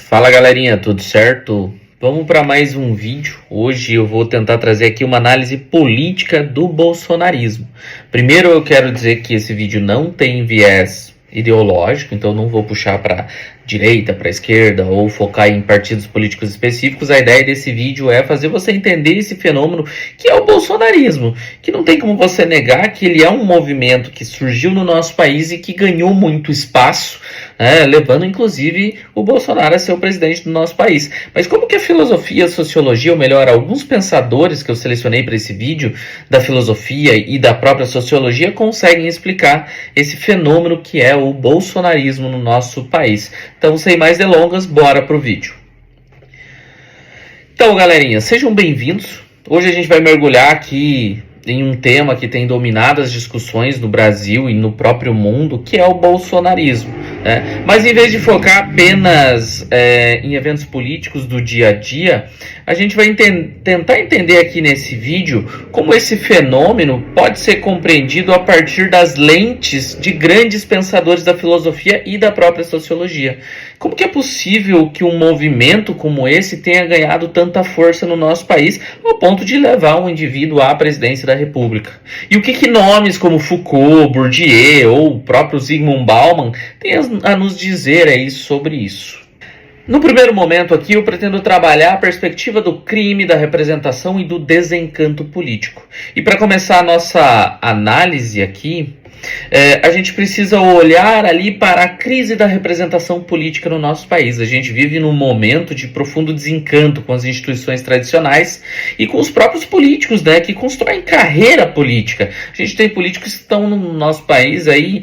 Fala galerinha, tudo certo? Vamos para mais um vídeo. Hoje eu vou tentar trazer aqui uma análise política do bolsonarismo. Primeiro eu quero dizer que esse vídeo não tem viés ideológico, então não vou puxar para direita, para esquerda ou focar em partidos políticos específicos. A ideia desse vídeo é fazer você entender esse fenômeno que é o bolsonarismo, que não tem como você negar que ele é um movimento que surgiu no nosso país e que ganhou muito espaço, levando inclusive o Bolsonaro a ser o presidente do nosso país. Mas como que a filosofia, a sociologia, ou melhor, alguns pensadores que eu selecionei para esse vídeo, da filosofia e da própria sociologia, conseguem explicar esse fenômeno que é o bolsonarismo no nosso país? Então, sem mais delongas, bora pro vídeo. Então, galerinha, sejam bem-vindos. Hoje a gente vai mergulhar aqui em um tema que tem dominado as discussões no Brasil e no próprio mundo, que é o bolsonarismo, né? Mas em vez de focar apenas em eventos políticos do dia a dia, a gente vai tentar entender aqui nesse vídeo como esse fenômeno pode ser compreendido a partir das lentes de grandes pensadores da filosofia e da própria sociologia. Como que é possível que um movimento como esse tenha ganhado tanta força no nosso país ao ponto de levar um indivíduo à presidência da República? E o que nomes como Foucault, Bourdieu ou o próprio Zygmunt Bauman têm a nos dizer aí sobre isso? No primeiro momento aqui eu pretendo trabalhar a perspectiva do crime, da representação e do desencanto político. E para começar a nossa análise aqui, a gente precisa olhar ali para a crise da representação política no nosso país. A gente vive num momento de profundo desencanto com as instituições tradicionais e com os próprios políticos, né, que constroem carreira política. A gente tem políticos que estão no nosso país aí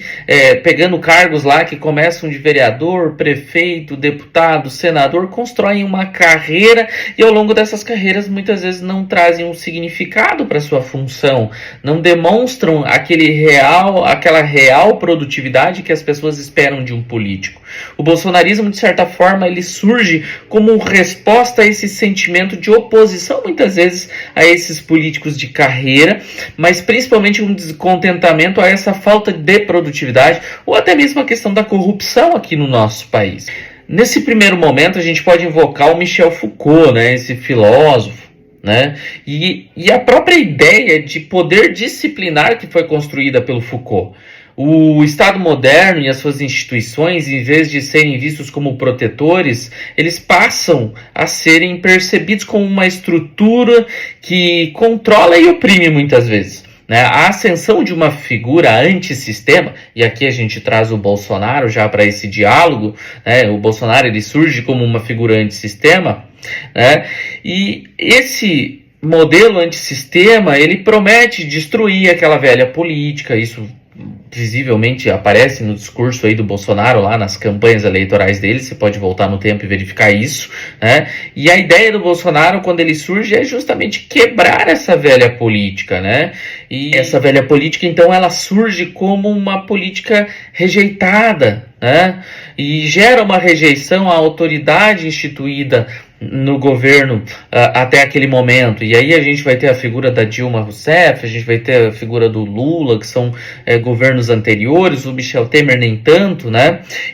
pegando cargos lá que começam de vereador, prefeito, deputado, senador, constroem uma carreira e ao longo dessas carreiras muitas vezes não trazem um significado para sua função, não demonstram aquela real produtividade que as pessoas esperam de um político. O bolsonarismo, de certa forma, ele surge como resposta a esse sentimento de oposição, muitas vezes, a esses políticos de carreira, mas principalmente um descontentamento a essa falta de produtividade ou até mesmo a questão da corrupção aqui no nosso país. Nesse primeiro momento, a gente pode invocar o Michel Foucault, né, esse filósofo, né? E a própria ideia de poder disciplinar que foi construída pelo Foucault. O Estado moderno e as suas instituições, em vez de serem vistos como protetores, eles passam a serem percebidos como uma estrutura que controla e oprime muitas vezes. A ascensão de uma figura antissistema, e aqui a gente traz o Bolsonaro já para esse diálogo, o Bolsonaro ele surge como uma figura antissistema, e esse modelo antissistema ele promete destruir aquela velha política. Isso visivelmente aparece no discurso aí do Bolsonaro lá nas campanhas eleitorais dele. Você pode voltar no tempo e verificar isso, E a ideia do Bolsonaro, quando ele surge, é justamente quebrar essa velha política, E essa velha política, então, ela surge como uma política rejeitada, E gera uma rejeição à autoridade instituída no governo até aquele momento. E aí a gente vai ter a figura da Dilma Rousseff, a gente vai ter a figura do Lula, que são governos anteriores, o Michel Temer nem tanto,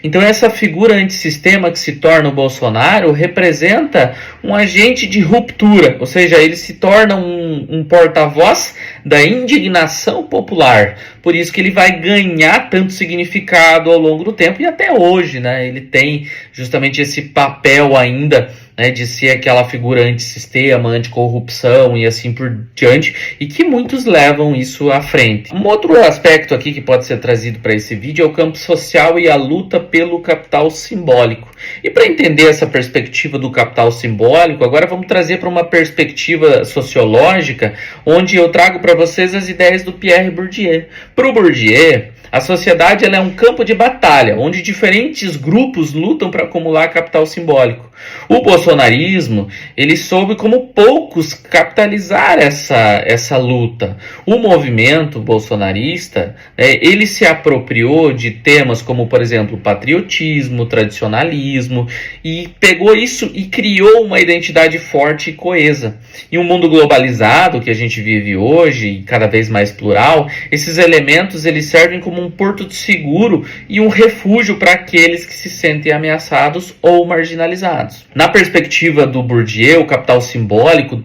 Então essa figura antissistema que se torna o Bolsonaro representa um agente de ruptura, ou seja, ele se torna um porta-voz da indignação popular. Por isso que ele vai ganhar tanto significado ao longo do tempo e até hoje, ele tem justamente esse papel ainda, de ser aquela figura antissistema, anticorrupção e assim por diante, e que muitos levam isso à frente. Um outro aspecto aqui que pode ser trazido para esse vídeo é o campo social e a luta pelo capital simbólico. E para entender essa perspectiva do capital simbólico, agora vamos trazer para uma perspectiva sociológica, onde eu trago para vocês as ideias do Pierre Bourdieu. Para o Bourdieu, a sociedade ela é um campo de batalha, onde diferentes grupos lutam para acumular capital simbólico. O bolsonarismo, ele soube como poucos capitalizar essa luta. O movimento bolsonarista, ele se apropriou de temas como, por exemplo, patriotismo, tradicionalismo, e pegou isso e criou uma identidade forte e coesa. Em um mundo globalizado que a gente vive hoje, e cada vez mais plural, esses elementos eles servem como como um porto de seguro e um refúgio para aqueles que se sentem ameaçados ou marginalizados. Na perspectiva do Bourdieu, o capital simbólico,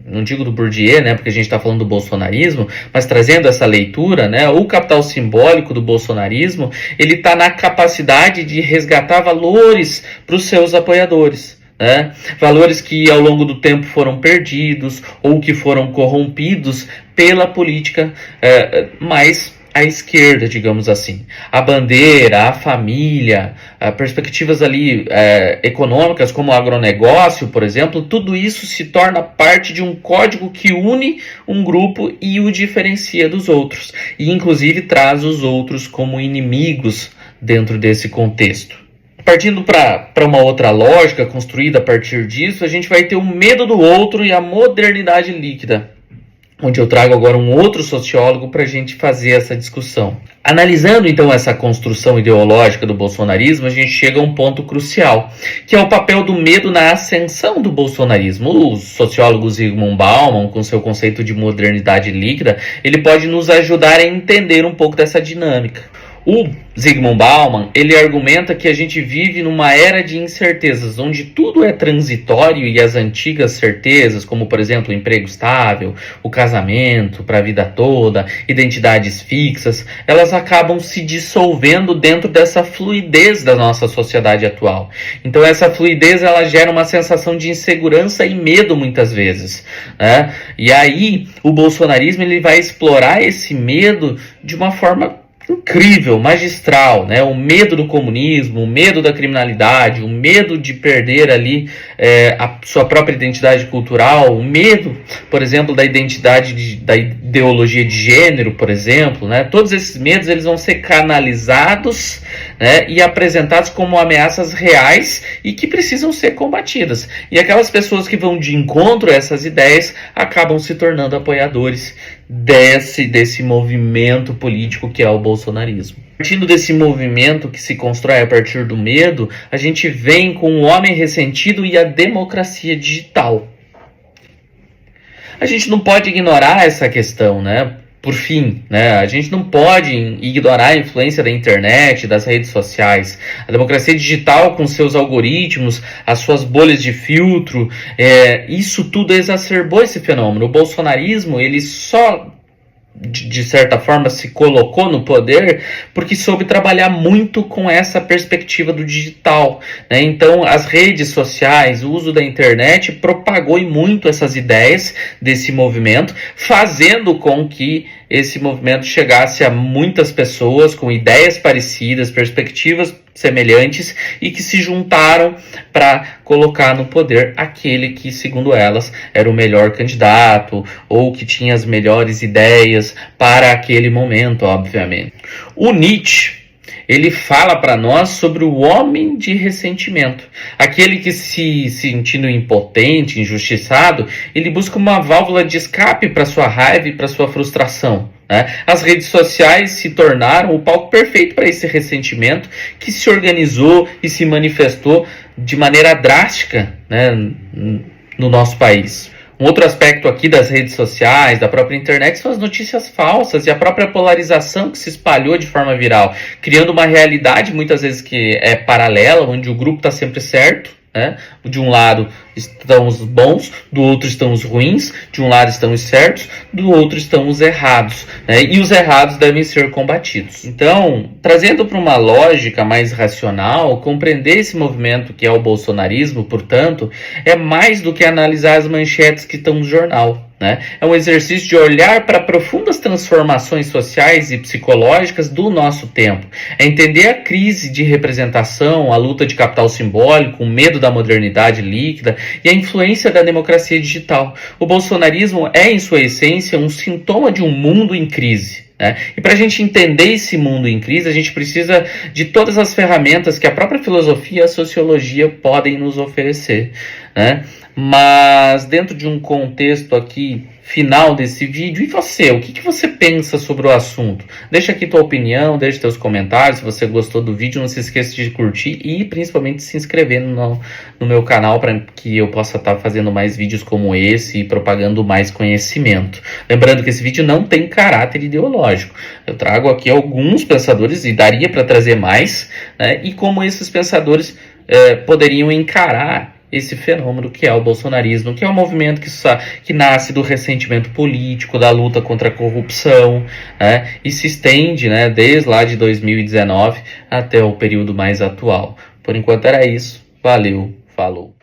não digo do Bourdieu, né, porque a gente está falando do bolsonarismo, mas trazendo essa leitura, né, o capital simbólico do bolsonarismo, ele está na capacidade de resgatar valores para os seus apoiadores. Né? Valores que ao longo do tempo foram perdidos ou que foram corrompidos pela política mais à esquerda, digamos assim. A bandeira, a família, perspectivas ali econômicas como o agronegócio, por exemplo, tudo isso se torna parte de um código que une um grupo e o diferencia dos outros, e inclusive traz os outros como inimigos dentro desse contexto. Partindo para uma outra lógica construída a partir disso, a gente vai ter o medo do outro e a modernidade líquida, onde eu trago agora um outro sociólogo para a gente fazer essa discussão. Analisando então essa construção ideológica do bolsonarismo, a gente chega a um ponto crucial, que é o papel do medo na ascensão do bolsonarismo. O sociólogo Zygmunt Bauman, com seu conceito de modernidade líquida, ele pode nos ajudar a entender um pouco dessa dinâmica. O Zygmunt Bauman, ele argumenta que a gente vive numa era de incertezas, onde tudo é transitório e as antigas certezas, como por exemplo o emprego estável, o casamento para a vida toda, identidades fixas, elas acabam se dissolvendo dentro dessa fluidez da nossa sociedade atual. Então essa fluidez, ela gera uma sensação de insegurança e medo muitas vezes, né? E aí o bolsonarismo, ele vai explorar esse medo de uma forma incrível, magistral, né? O medo do comunismo, o medo da criminalidade, o medo de perder ali a sua própria identidade cultural, o medo, por exemplo, da identidade, da ideologia de gênero, por exemplo, né? Todos esses medos, eles vão ser canalizados, né, e apresentados como ameaças reais e que precisam ser combatidas. E aquelas pessoas que vão de encontro a essas ideias acabam se tornando apoiadores desse movimento político que é o bolsonarismo. Partindo desse movimento que se constrói a partir do medo, a gente vem com o homem ressentido e a democracia digital. A gente não pode ignorar essa questão, né? Por fim, né, a gente não pode ignorar a influência da internet, das redes sociais. A democracia digital, com seus algoritmos, as suas bolhas de filtro, isso tudo exacerbou esse fenômeno. O bolsonarismo, ele só, de certa forma, se colocou no poder porque soube trabalhar muito com essa perspectiva do digital, né? Então as redes sociais, o uso da internet propagou muito essas ideias desse movimento, fazendo com que esse movimento chegasse a muitas pessoas com ideias parecidas, perspectivas semelhantes, e que se juntaram para colocar no poder aquele que, segundo elas, era o melhor candidato ou que tinha as melhores ideias para aquele momento, obviamente. O Nietzsche, ele fala para nós sobre o homem de ressentimento, aquele que, se sentindo impotente, injustiçado, ele busca uma válvula de escape para sua raiva e para sua frustração, né? As redes sociais se tornaram o palco perfeito para esse ressentimento, que se organizou e se manifestou de maneira drástica, né, no nosso país. Um outro aspecto aqui das redes sociais, da própria internet, são as notícias falsas e a própria polarização que se espalhou de forma viral, criando uma realidade muitas vezes que é paralela, onde o grupo está sempre certo, né? De um lado estão os bons, do outro estão os ruins, de um lado estão os certos, do outro estão os errados, né? E os errados devem ser combatidos. Então, trazendo para uma lógica mais racional, compreender esse movimento que é o bolsonarismo, portanto, é mais do que analisar as manchetes que estão no jornal, né? É um exercício de olhar para profundas transformações sociais e psicológicas do nosso tempo. É entender a crise de representação, a luta de capital simbólico, o medo da modernidade líquida e a influência da democracia digital. O bolsonarismo é, em sua essência, um sintoma de um mundo em crise, né? E para a gente entender esse mundo em crise, a gente precisa de todas as ferramentas que a própria filosofia e a sociologia podem nos oferecer, né? Mas dentro de um contexto aqui final desse vídeo. E você, o que você pensa sobre o assunto? Deixa aqui tua opinião, deixa teus comentários. Se você gostou do vídeo, não se esqueça de curtir e principalmente se inscrever no meu canal para que eu possa estar fazendo mais vídeos como esse e propagando mais conhecimento. Lembrando que esse vídeo não tem caráter ideológico. Eu trago aqui alguns pensadores, e daria para trazer mais, né, e como esses pensadores poderiam encarar esse fenômeno que é o bolsonarismo, que é um movimento que nasce do ressentimento político, da luta contra a corrupção, né, e se estende, né, desde lá de 2019 até o período mais atual. Por enquanto era isso. Valeu, falou.